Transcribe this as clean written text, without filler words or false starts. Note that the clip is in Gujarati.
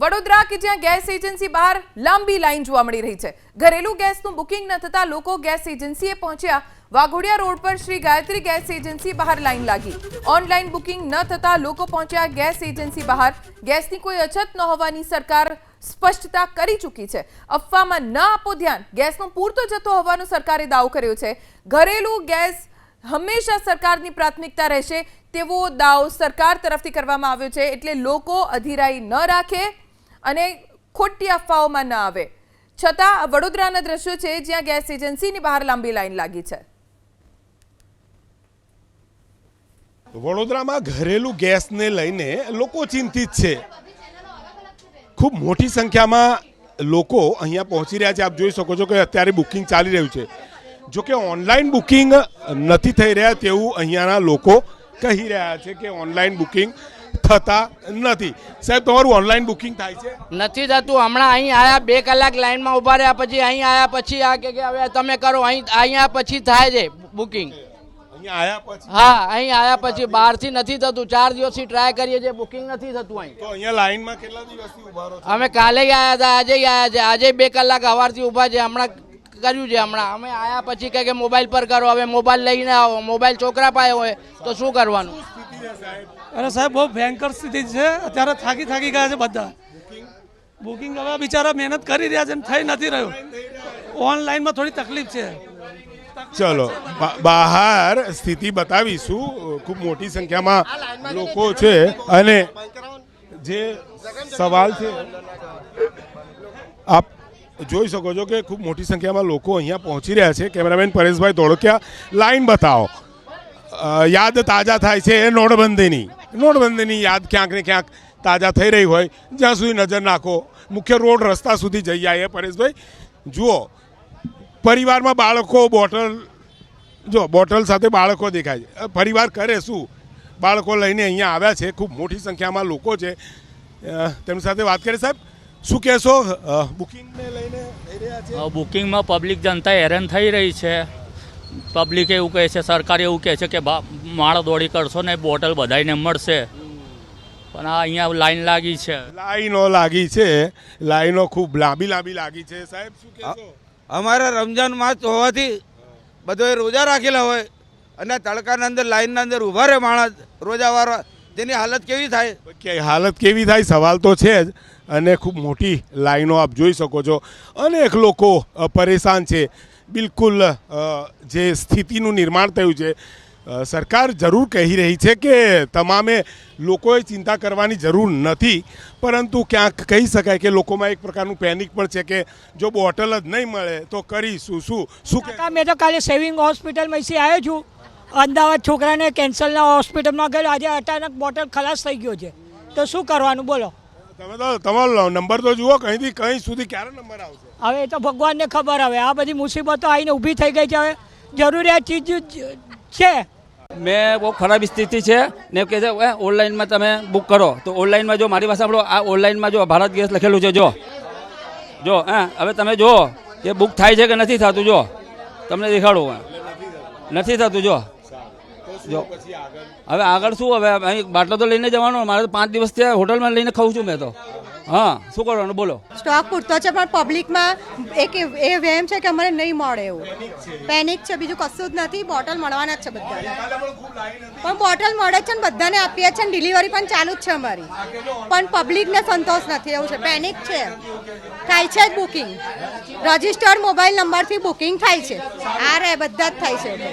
વડોદરા કે જ્યાં ગેસ એજન્સી બહાર લાંબી લાઈન જોવા મળી રહી છે। ઘરેલું ગેસનું બુકિંગ ન થતા લોકો ગેસ એજન્સીએ પહોંચ્યા। વાઘોડિયા રોડ પર શ્રી ગાયત્રી ગેસ એજન્સી બહાર લાઈન લાગી। ઓનલાઈન બુકિંગ ન થતા લોકો પહોંચ્યા ગેસ એજન્સી બહાર। ગેસની કોઈ અછત ન હોવાની સરકાર સ્પષ્ટતા કરી ચૂકી છે। અફવામાં ન આપો ધ્યાન, ગેસનો પૂરતો જથ્થો હોવાનો સરકારે દાવો કર્યો છે। ઘરેલું ગેસ હંમેશા સરકારની પ્રાથમિકતા રહેશે તેવો દાવો સરકાર તરફથી કરવામાં આવ્યો છે। એટલે લોકો અધીરાઈ ન રાખે અને ખોટી અફવાઓમાં ન આવે। છતાં વડોદરાના દ્રશ્યો છે જ્યાં ગેસ એજન્સીની બહાર લાંબી લાઈન લાગી છે। વડોદરામાં ઘરેલું ગેસને લઈને લોકો ચિંતિત છે। ખૂબ મોટી સંખ્યામાં લોકો અહીંયા પહોંચી રહ્યા છે। આપ જોઈ શકો છો કે અત્યારે બુકિંગ ચાલી રહ્યું છે। જો કે ઓનલાઈન બુકિંગ નથી થઈ રહ્યા તેવું અહીંયાના લોકો કહી રહ્યા છે કે ઓનલાઈન બુકિંગ થતા નથી। સાહેબ, તમારું ઓનલાઈન બુકિંગ થાય છે? નથી થતું। હમણાં અહીં આવ્યા 2 કલાક લાઈનમાં ઊભા રહ્યા, પછી અહીં આવ્યા પછી આ કે હવે તમે કરો, અહીંયા પછી થાય છે બુકિંગ। અહીંયા આવ્યા પછી? હા, અહીં આવ્યા પછી બહારથી નથી થતું। 4 દિવસથી ટ્રાય કરીએ છીએ, બુકિંગ નથી થતું અહીં। તો અહીંયા લાઈનમાં કેટલા દિવસથી ઊભા રહો છો? અમે કાલે આવ્યા હતા, આજે આવ્યા છે। આજે 2 કલાક સવારથી ઊભા છે। હમણાં કર્યું છે। હમણાં અમે આવ્યા પછી કહે કે મોબાઈલ પર કરો। હવે મોબાઈલ લઈને આવો, મોબાઈલ છોકરા પાસે હોય તો શું કરવાનું? અરે સાહેબ, બહુ ભયંકર સ્થિતિ છે। અત્યારે થાકી ગયા છે બધા। બુકિંગ હવે બિચારા મહેનત કરી રહ્યા છે, થઈ નથી રહ્યું। ઓનલાઈનમાં થોડી તકલીફ છે। ચલો બહાર સ્થિતિ બતાવીશું। ખૂબ મોટી સંખ્યામાં લોકો છે અને જે સવાલ છે આપ જોઈ શકો છો કે ખૂબ મોટી સંખ્યામાં લોકો અહીંયા પહોંચી રહ્યા છે। કેમેરામેન પરેશભાઈ ધોળકિયા, લાઈન બતાવો। યાદ તાજા થાય છે એ નોટબંધીની યાદ ક્યાંક ને ક્યાંક તાજા થઈ રહી હોય જ્યાં સુધી નજર નાખો મુખ્ય રોડ રસ્તા સુધી જઈ આવીએ। પરેશભાઈ જુઓ, પરિવારમાં બાળકો બોટલ સાથે બાળકો દેખાય છે। પરિવાર કરે શું? બાળકો લઈને અહીંયા આવ્યા છે। ખૂબ મોટી સંખ્યામાં લોકો છે, તેમની સાથે વાત કરીએ। સાહેબ, શું કહેશો બુકિંગને લઈને? બુકિંગમાં પબ્લિક જનતા હેરાન થઈ રહી છે। પબ્લિક એવું કહે છે, સરકાર એવું કહે છે કે માળ દોડી કરશો ને બોટલ બધાને મળશે, પણ આ અહીંયા લાઈન લાગી છે। લાઈનો ખૂબ લાંબી લાગી છે। સાહેબ, શું કહેશો? અમારા રમજાન માસ હોવાથી બધોએ રોજા રાખેલા હોય અને તડકાના અંદર લાઈનના અંદર ઊભા રહે માણસ રોજાવાળા, તેની હાલત કેવી થાય? સવાલ તો છે જ। અને ખૂબ મોટી લાઈનો આપ જોઈ શકો છો। અનેક લોકો પરેશાન છે। બિલકુલ જે સ્થિતિનું નિર્માણ થયું છે, સરકાર જરૂર કહી રહી છે કે તમામે લોકોએ ચિંતા કરવાની જરૂર નથી, પરંતુ ક્યાંક કહી શકાય કે લોકોમાં એક પ્રકારનું પેનિક પણ છે કે જો બોટલ જ નહીં મળે તો કરીશું શું? મેં તો કાલે સેવિંગ હોસ્પિટલમાં આવ્યો છું। અમદાવાદ છોકરાને કેન્સરના હોસ્પિટલમાં ગયો, આજે અચાનક બોટલ ખલાસ થઈ ગયો છે, તો શું કરવાનું બોલો? તમે તો તમારો નંબર તો જુઓ, કઈથી કઈ સુધી ક્યારે નંબર આવશે? હવે એ તો ભગવાનને ખબર। હવે આ બધી મુસીબતો આવીને ઊભી થઈ ગઈ છે। હવે જરૂરિયાત ચીજ છે। મેં બહુ ખરાબ સ્થિતિ છે ને કહે છે ઓનલાઈનમાં તમે બુક કરો, તો ઓનલાઈનમાં જો મારી પાસે સાંભળો, આ ઓનલાઈનમાં જો ભારત ગેસ લખેલું છે, જો હવે તમે જો કે બુક થાય છે કે નથી થતું, જો તમને દેખાડું, નથી થતું। જો હવે આગળ શું? હવે અહીં બાટલો તો લઈને જવાનો, મારે તો 5 દિવસ ત્યાં હોટલમાં લઈને ખાઉં છું મેં તો। હા, શું કરવાનું બોલો? સ્ટોક પૂરતો છે પણ પબ્લિકમાં એક એ વહેમ છે કે અમને નહીં મળે, એવું પેનિક છે। બીજું કશું જ નથી। બોટલ મળવાના જ છે બધાને, પણ બોટલ મળે છે ને બધાને આપીએ છીએ, ડિલિવરી પણ ચાલુ જ છે અમારી, પણ પબ્લિકને સંતોષ નથી, એવું છે। પેનિક છે, થાય છે જ બુકિંગ, રજિસ્ટર્ડ મોબાઈલ નંબરથી બુકિંગ થાય છે। આ રે બધા જ થાય છે।